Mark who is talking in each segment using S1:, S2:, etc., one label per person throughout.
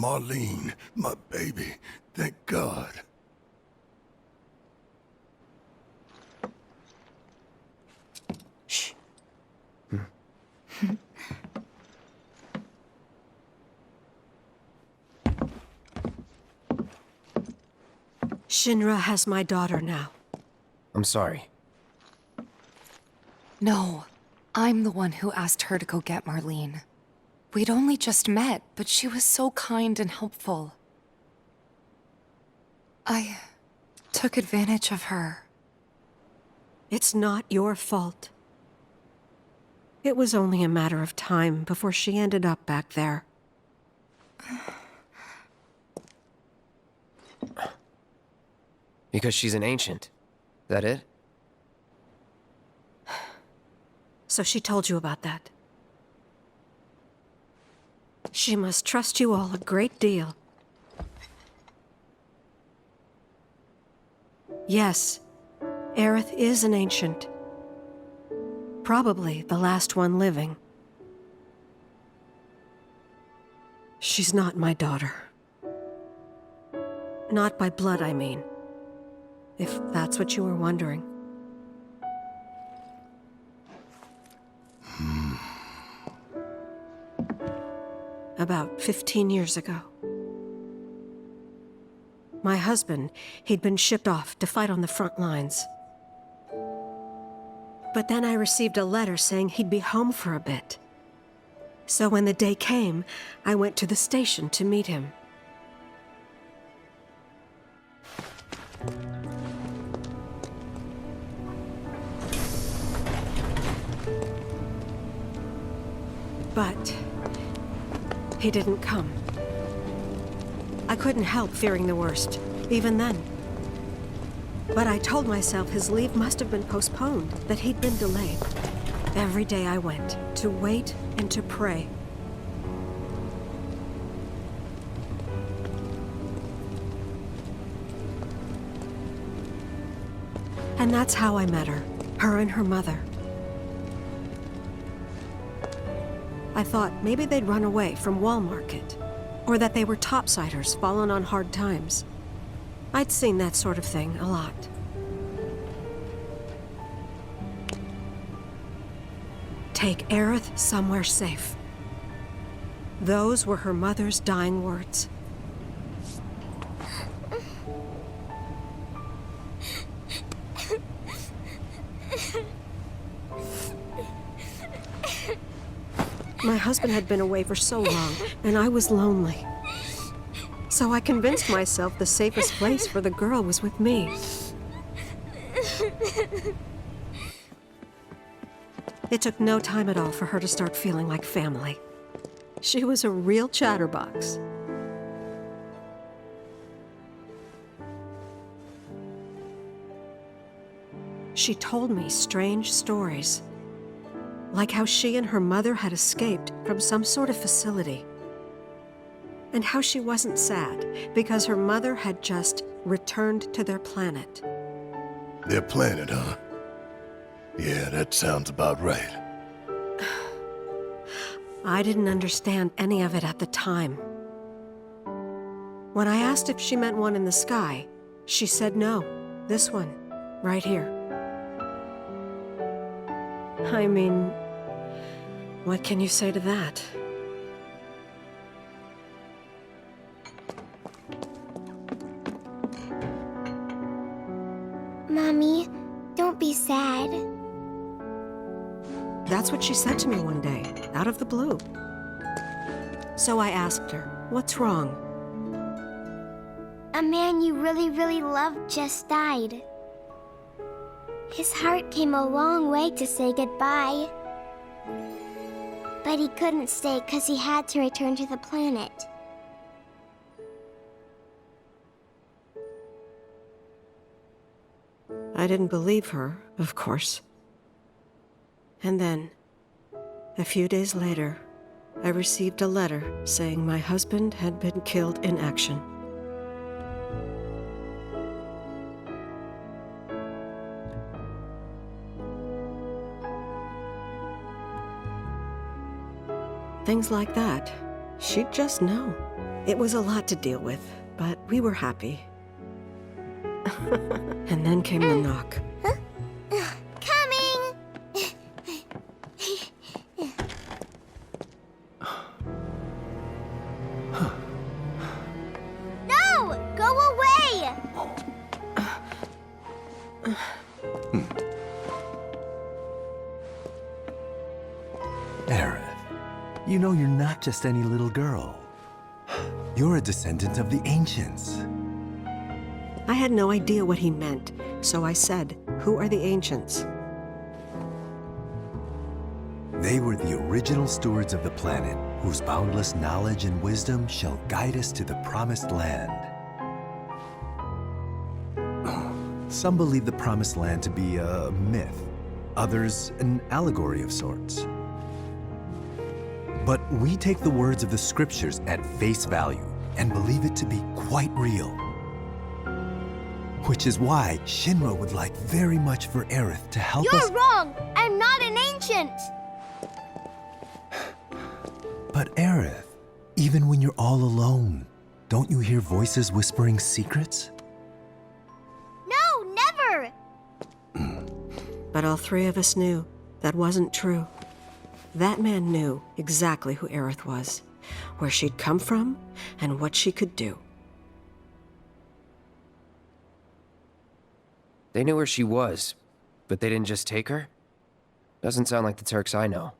S1: Marlene, my baby. Thank God.
S2: Shh.
S3: Shinra has my daughter now.
S2: I'm sorry.
S4: No, I'm the one who asked her to go get Marlene. We'd only just met, but she was so kind and helpful. I took advantage of her.
S3: It's not your fault. It was only a matter of time before she ended up back there.
S2: Because she's an ancient. That it?
S3: So she told you about that. She must trust you all a great deal. Yes, Aerith is an ancient. Probably the last one living. She's not my daughter. Not by blood, I mean. If that's what you were wondering. About 15 years ago. My husband, he'd been shipped off to fight on the front lines. But then I received a letter saying he'd be home for a bit. So when the day came, I went to the station to meet him. But he didn't come. I couldn't help fearing the worst, even then. But I told myself his leave must have been postponed, that he'd been delayed. Every day I went, to wait and to pray. And that's how I met her and her mother. I thought maybe they'd run away from Wall Market, or that they were topsiders fallen on hard times. I'd seen that sort of thing a lot. Take Aerith somewhere safe. Those were her mother's dying words. My husband had been away for so long, and I was lonely. So I convinced myself the safest place for the girl was with me. It took no time at all for her to start feeling like family. She was a real chatterbox. She told me strange stories. Like how she and her mother had escaped from some sort of facility. And how she wasn't sad because her mother had just returned to their planet.
S1: Their planet, huh? Yeah, that sounds about right.
S3: I didn't understand any of it at the time. When I asked if she meant one in the sky, she said no. This one, right here. I mean, what can you say to that?
S5: Mommy, don't be sad.
S3: That's what she said to me one day, out of the blue. So I asked her, what's wrong?
S5: A man you really, really loved just died. His heart came a long way to say goodbye. But he couldn't stay because he had to return to the planet.
S3: I didn't believe her, of course. And then, a few days later, I received a letter saying my husband had been killed in action. Things like that, she'd just know. It was a lot to deal with, but we were happy. And then came the knock.
S5: Coming! No! Go away!
S6: Aerith, you know you're not just any little girl. You're a descendant of the ancients.
S3: I had no idea what he meant, so I said, "Who are the ancients?"
S6: They were the original stewards of the planet, whose boundless knowledge and wisdom shall guide us to the promised land. Some believe the promised land to be a myth, others an allegory of sorts. But we take the words of the scriptures at face value and believe it to be quite real. Which is why Shinra would like very much for Aerith to help us.
S5: You're wrong! I'm not an ancient!
S6: But Aerith, even when you're all alone, don't you hear voices whispering secrets?
S5: No, never!
S3: But all three of us knew that wasn't true. That man knew exactly who Aerith was, where she'd come from, and what she could do.
S2: They knew where she was, but they didn't just take her? Doesn't sound like the Turks I know.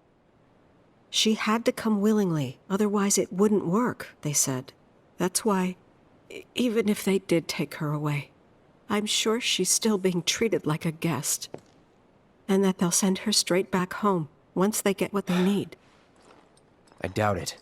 S3: She had to come willingly, otherwise it wouldn't work, they said. That's why, even if they did take her away, I'm sure she's still being treated like a guest. And that they'll send her straight back home, once they get what they need.
S2: I doubt it.